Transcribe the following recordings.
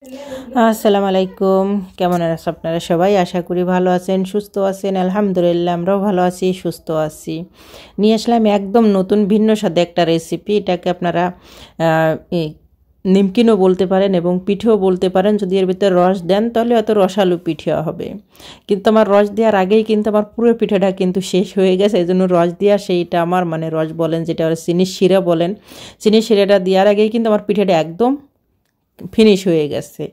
আসসালামু আলাইকুম। কেমন আছেন আপনারা সবাই? আশা করি ভালো আছেন, সুস্থ আছেন। আলহামদুলিল্লাহ আমরাও ভালো আছি, সুস্থ আছি। নিয়ে আসলাম একদম নতুন ভিন্ন স্বাদে একটা রেসিপি। এটাকে আপনারা নিমকিনও বলতে পারেন এবং পিঠেও বলতে পারেন। যদি এর ভিতরে রস দেন তাহলে হয়তো রসালো পিঠে হবে, কিন্তু আমার রস দেওয়ার আগেই কিন্তু আমার পুরো পিঠাটা কিন্তু শেষ হয়ে গেছে। এই জন্য রস দেওয়া সেইটা আমার রস বলেন, যেটা চিনির শিরা বলেন, চিনির শিরাটা দেওয়ার আগেই কিন্তু আমার পিঠাটা একদম ফিনিশ হয়ে গেছে।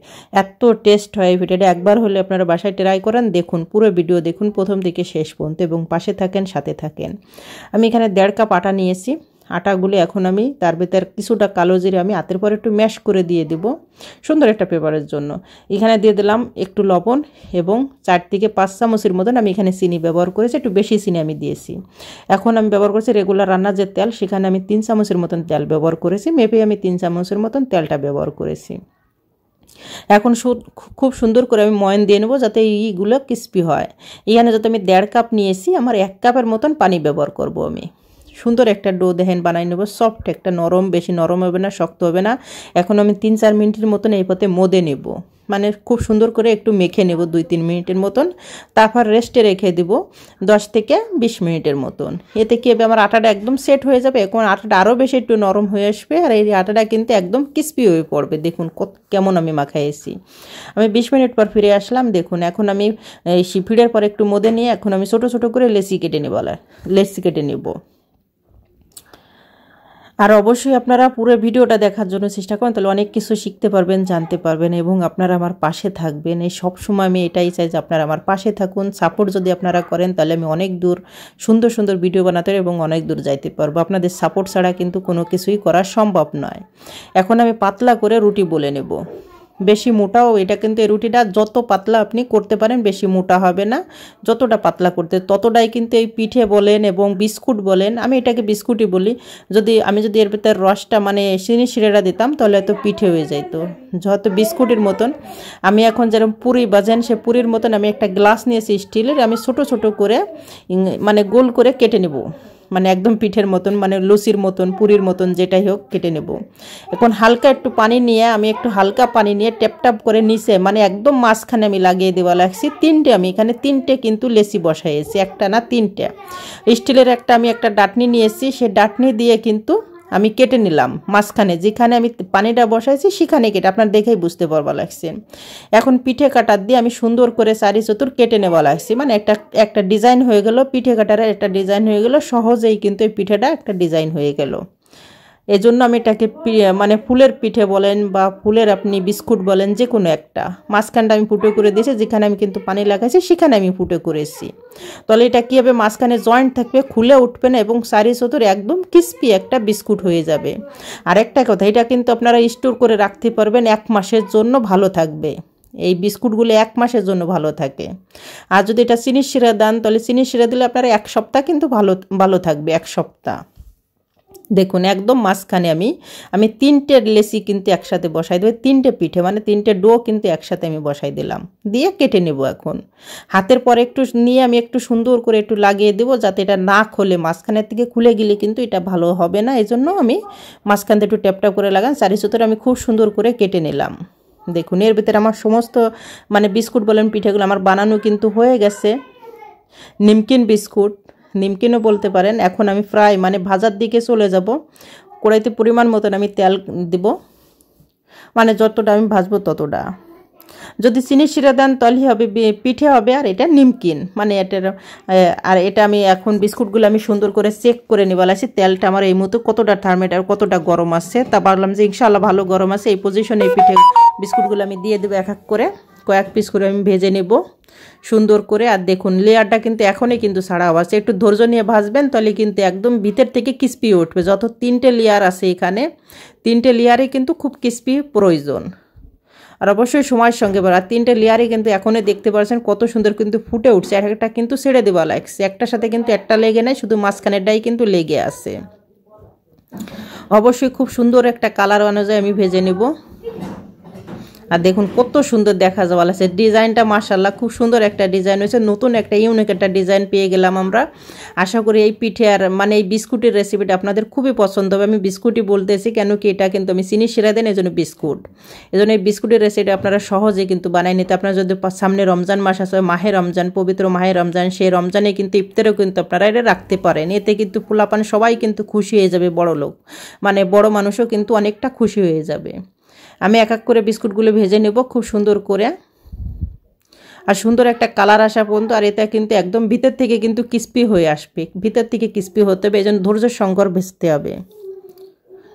এত টেস্ট হয় ভিডিওটা, একবার হলে আপনারা বাসায় ট্রাই করেন। দেখুন, পুরো ভিডিও দেখুন প্রথম থেকে শেষ পর্যন্ত এবং পাশে থাকেন, সাথে থাকেন। আমি এখানে 1.5 কাপ আটা নিয়েছি। আটাগুলো এখন আমি তার ভিতরে কিছুটা কালো জিরে আমি হাতের পর একটু ম্যাশ করে দিয়ে দেব সুন্দর একটা পেপারের জন্য। এখানে দিয়ে দিলাম একটু লবণ এবং 4 থেকে 5 চামচের মতন আমি এখানে চিনি ব্যবহার করেছি, একটু বেশি চিনি আমি দিয়েছি। এখন আমি ব্যবহার করছি রেগুলার রান্নার যে তেল, সেখানে আমি 3 চামচের মতন তেল ব্যবহার করেছি। মেপে আমি 3 চামচের মতন তেলটা ব্যবহার করেছি। এখন খুব সুন্দর করে আমি ময়ন দিয়ে নেবো যাতে এইগুলো ক্রিস্পি হয়। এখানে যাতে আমি 1.5 কাপ নিয়েছি, আমার 1 কাপের মতন পানি ব্যবহার করব। আমি সুন্দর একটা ডো দেখেন বানাই নেবো, সফট একটা, নরম, বেশি নরম হবে না, শক্ত হবে না। এখন আমি 3-4 মিনিটের মতন এই পথে মদে নেব, খুব সুন্দর করে একটু মেখে নেব 2-3 মিনিটের মতন। তারপর রেস্টে রেখে দিব 10 থেকে 20 মিনিটের মতন। এতে কি হবে, আমার আটাটা একদম সেট হয়ে যাবে। এখন আটাটা আরও বেশি একটু নরম হয়ে আসবে, আর এই আটাটা কিন্তু একদম ক্রিস্পি হয়ে পড়বে। দেখুন কেমন আমি মাখাইছি। আমি 20 মিনিট পর ফিরে আসলাম। দেখুন এখন আমি এই ফিরের পর একটু মদে নিয়ে এখন আমি ছোটো ছোটো করে লেচি কেটে নেব। আর অবশ্যই আপনারা পুরো ভিডিওটা দেখার জন্য চেষ্টা করেন, তাহলে অনেক কিছু শিখতে পারবেন, জানতে পারবেন এবং আপনারা আমার পাশে থাকবেন। এই সব সময় আমি এটাই চাই যে আপনারা আমার পাশে থাকুন। সাপোর্ট যদি আপনারা করেন তাহলে আমি অনেক দূর সুন্দর সুন্দর ভিডিও বানাতে এবং অনেক দূর যাইতে পারবো। আপনাদের সাপোর্ট ছাড়া কিন্তু কোনো কিছুই করা সম্ভব নয়। এখন আমি পাতলা করে রুটি বলে নেব, বেশি মোটাও এটা কিন্তু, এই রুটিটা যত পাতলা আপনি করতে পারেন, বেশি মোটা হবে না। যতটা পাতলা করতে ততটাই কিন্তু এই পিঠে বলেন এবং বিস্কুট বলেন, আমি এটাকে বিস্কুটই বলি। আমি যদি এর ভিতরে রসটা চিনি শিরাটা দিতাম তাহলে হয়তো পিঠে হয়ে যাইতো, যত বিস্কুটের মতন। আমি এখন যেরকম পুরি বাজেন, সে পুরির মতন আমি একটা গ্লাস নিয়েছি স্টিলের, আমি ছোট ছোট করে গোল করে কেটে নেব, একদম পিঠের মতন, লুচির মতন, পুরির মতন, যেটাই হোক কেটে নেব। এখন হালকা একটু পানি নিয়ে আমি হালকা পানি নিয়ে ট্যাপ করে নিচে একদম মাঝখানে আমি লাগিয়ে দেওয়া লাগছি। আমি এখানে 3টে কিন্তু লেচি বসাইছি, একটা না 3টে। স্টিলের আমি একটা ডাটনি নিয়েছি, সে ডাটনি দিয়ে কিন্তু আমি কেটে নিলাম মাঝখানে, যেখানে আমি পানিটা বসাইছি সেখানে কেটে, আপনার দেখেই বুঝতে পারবা লাগছে। এখন পিঠে কাটার দিয়ে আমি সুন্দর করে 4 চতুর কেটে নেওয়া লাগছে, একটা ডিজাইন হয়ে গেল, পিঠে কাটারের একটা ডিজাইন হয়ে গেল। সহজেই কিন্তু এই পিঠেটা একটা ডিজাইন হয়ে গেল। এজন্য আমি এটাকে ফুলের পিঠে বলেন বা ফুলের আপনি বিস্কুট বলেন, যে কোনো একটা। মাঝখানটা আমি ফুটো করে দিয়েছি, যেখানে আমি কিন্তু পানি লাগাইছি সেখানে আমি ফুটো করেছি। তাহলে এটা কী হবে, মাঝখানে জয়েন্ট থাকবে, খুলে উঠবে না এবং 4 চতুর একদম ক্রিস্পি একটা বিস্কুট হয়ে যাবে। আর একটা কথা, এটা কিন্তু আপনারা স্টোর করে রাখতে পারবেন, 1 মাসের জন্য ভালো থাকবে। এই বিস্কুটগুলো 1 মাসের জন্য ভালো থাকে। আর যদি এটা চিনির শিরা দেন তাহলে চিনির শিরা দিলে আপনারা 1 সপ্তাহ কিন্তু ভালো থাকবে, 1 সপ্তাহ। দেখুন একদম মাঝখানে আমি 3টে লেচি কিন্তু একসাথে বসাই দেবো, 3টে পিঠে 3টে ডো কিন্তু একসাথে আমি বসাই দিলাম, দিয়ে কেটে নেব। এখন হাতের পর একটু নিয়ে আমি একটু সুন্দর করে একটু লাগিয়ে দেবো, যাতে এটা না খোলে। মাঝখানের থেকে খুলে গেলে কিন্তু এটা ভালো হবে না, এই জন্য আমি মাঝখান থেকে একটু ট্যাপটা করে লাগান। 4 চতুর আমি খুব সুন্দর করে কেটে নিলাম। দেখুন এর ভিতরে আমার সমস্ত বিস্কুট বলেন, পিঠেগুলো আমার বানানো কিন্তু হয়ে গেছে। নিমকিন বিস্কুট, নিমকিনও বলতে পারেন। এখন আমি ফ্রাই ভাজার দিকে চলে যাব। কড়াইতে পরিমাণ মতন আমি তেল দেব, যতটা আমি ভাজবো ততটা। যদি চিনি শিরা দেন তাহলে হবে পিঠে হবে, আর এটা নিমকিন আর এটা আমি এখন বিস্কুটগুলো আমি সুন্দর করে চেক করে নিয়ে বলাছি। তেলটা আমার এই মুহূর্তে কতটা থার্মোমিটার কতটা গরম আছে, তা ভাবলাম যে ইনশাআল্লাহ ভালো গরম আছে। এই পজিশনে এই পিঠে বিস্কুটগুলো আমি দিয়ে দেবো, এক এক করে কয়েক পিস করে আমি ভেজে নেব সুন্দর করে। আর দেখুন লেয়ারটা কিন্তু এখনই কিন্তু ছাড়া আছে, একটু ধৈর্য নিয়ে ভাজবেন, তাহলে কিন্তু একদম ভিতর থেকে ক্রিস্পি উঠবে। যত 3টে লেয়ার আছে এখানে, 3টে লেয়ারে কিন্তু খুব ক্রিস্পি প্রয়োজন। আর অবশ্যই সময়ের সঙ্গে আর 3টে লেয়ারে কিন্তু এখনই দেখতে পাচ্ছেন কত সুন্দর কিন্তু ফুটে উঠছে। একটা কিন্তু ছেড়ে দেওয়া লাগছে, একটার সাথে কিন্তু একটা লেগে নেই, শুধু মাঝখানেরটাই কিন্তু লেগে আছে। অবশ্যই খুব সুন্দর একটা কালার অনুযায়ী আমি ভেজে নেব। আর দেখুন কত সুন্দর দেখা যাচ্ছে ডিজাইনটা, মাশাআল্লাহ খুব সুন্দর একটা ডিজাইন হয়েছে, নতুন একটা ইউনিক একটা ডিজাইন পেয়ে গেলাম আমরা। আশা করি এই পিঠে আর মানে এই বিস্কুটের রেসিপিটা আপনাদের খুবই পছন্দ হবে। আমি বিস্কুটই বলতেছি কেন কি এটা কিন্তু আমি চিনি শিরা দেন, এই জন্য বিস্কুট। এই জন্য এই বিস্কুটের রেসিপিটা আপনারা সহজে কিন্তু বানাই নিতে। আপনারা যদি সামনে রমজান মাস আছে, মাহে রমজান, পবিত্র মাহে রমজান, সেই রমজানে কিন্তু ইফতারেও কিন্তু আপনারা এটা রাখতে পারেন। এতে কিন্তু পোলাপান সবাই কিন্তু খুশি হয়ে যাবে, বড় লোক মানে বড় মানুষও কিন্তু অনেকটা খুশি হয়ে যাবে। আমি এক এক করে বিস্কুটগুলো ভেজে নেব খুব সুন্দর করে, আর সুন্দর একটা কালার আসা পর্যন্ত। আর এটা কিন্তু একদম ভিতর থেকে কিন্তু ক্রিস্পি হয়ে আসবে, ভিতর থেকে ক্রিস্পি হতে হবে, এই জন্য ধৈর্যের সঙ্গে ভেজতে হবে।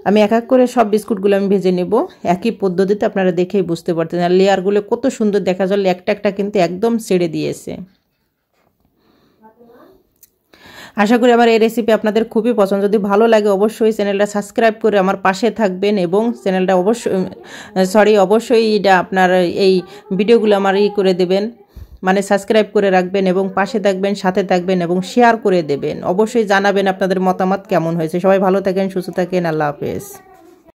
আমি এক এক করে সব বিস্কুটগুলো আমি ভেজে নেব একই পদ্ধতিতে, আপনারা দেখেই বুঝতে পারতেন। আর লেয়ারগুলো কত সুন্দর দেখা যায়, একটা একটা কিন্তু একদম ছেড়ে দিয়েছে। আশা করি আমার এই রেসিপি আপনাদের খুবই পছন্দ। যদি ভালো লাগে অবশ্যই চ্যানেলটা সাবস্ক্রাইব করে আমার পাশে থাকবেন, এবং চ্যানেলটা অবশ্যই এটা আপনার এই ভিডিওগুলো আমার করে দেবেন, মানে সাবস্ক্রাইব করে রাখবেন এবং পাশে থাকবেন, সাথে থাকবেন এবং শেয়ার করে দেবেন। অবশ্যই জানাবেন আপনাদের মতামত কেমন হয়েছে। সবাই ভালো থাকেন, সুস্থ থাকেন, আল্লাহ হাফেজ।